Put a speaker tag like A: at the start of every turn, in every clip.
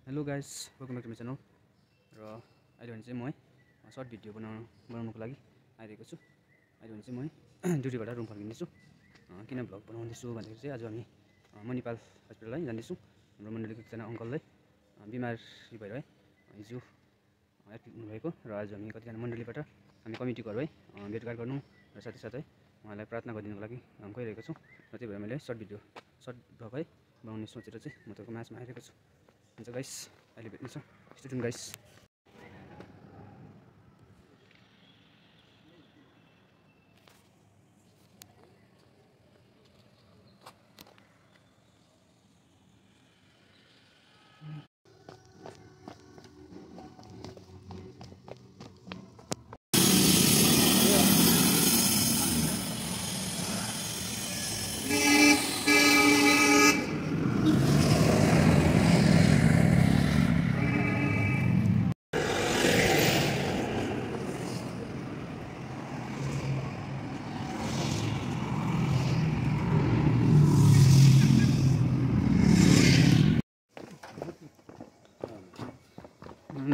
A: Hello guys, welcome back to my channel. र अहिले भने चाहिँ म सर्ट भिडियो बनाउनुको लागि आइरहेको छु। अहिले भने चाहिँ म ड्युटीबाट रुम फर्किँदैछु। किन भ्लग बनाउँदैछु भन्दाखेरि चाहिँ आज हामी मणिपाल हस्पिटल है जाँदैछौँ। हाम्रो मण्डलीको एकजना अङ्कललाई बिमारी भएर है हिजो एडमिट हुनुभएको र आज हामी कतिजना मण्डलीबाट हामी कमिटीहरू है भेटघाट गर्नु र साथै उहाँलाई प्रार्थना गरिदिनुको लागि गइरहेको छौँ। र त्यही भएर मैले सर्ट भ्लग है बनाउने सोचेर चाहिँ म तपाईँको माझमा आइरहेको छु। हुन्छ गाइस, अहिले भेट्नेछौँ। Stay tune guys.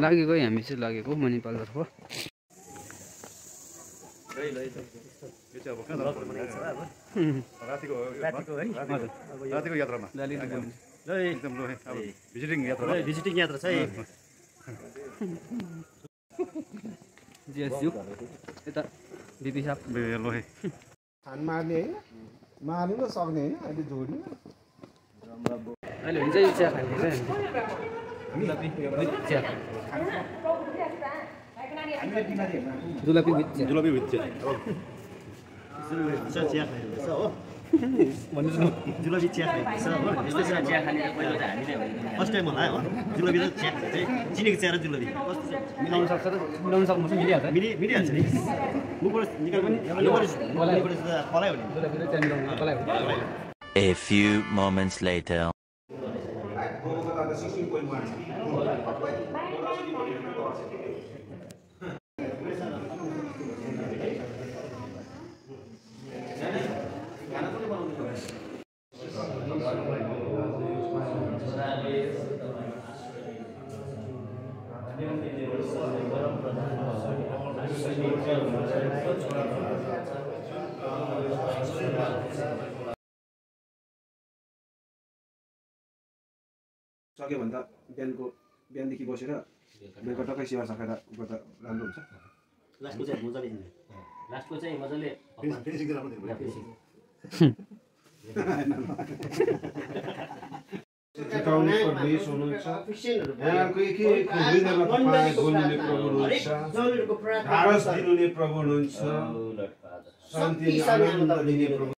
A: लागेको है, हामी चाहिँ लागेको मणिपालतर्फ।
B: रातिको यात्रामा एकदम लो अब भिजिटिङ यात्रा छ
A: जिएसयू यता बिपी साहब
B: लो है
C: खान मार्ने हैन मार्नु न सक्ने हैन अहिले जोड्नु
A: अहिले हुन्छ यो चिया खाने चाहिँ जुलापी विथ चिया
B: जुलाबी विथ चिया
D: चिया खाइरहेछ हो भन्नु जुलाबी चिया खाइरहेछ हो यस्तै चिया खाने पहिला त हामीले फर्स्ट टाइम होला हो जुलाबी र चिया चाहिँ चिनीको चिया र जुलाबी कस्तो छ
A: मिलाउन सक्छ र मिलाउन सक्नुहुन्छ मिलिहाल्छ
D: मिलिहाल्छ नि मुखबाट निकाल पनि पलाइबाट पलायो भने
A: जुलापी र चिया मिलाउनु पलाइ हो।
E: A few moments later.
C: सक्यो भने त बिहानदेखि बसेर बेलुका टक्कै सेवा सकेर गर्दा राम्रो हुन्छ।
D: लास्टको चाहिँ मजाले
B: फिनिसिङ चाहिँ राम्रो
C: जिताउने परमेश हुनुहुन्छ। यहाँको एक हृदयमा तपाईँ बोल्ने प्रभु हुनुहुन्छ। ढाडस दिनुहुने प्रभु हुनुहुन्छ। शान्ति आनन्द दिने प्रभु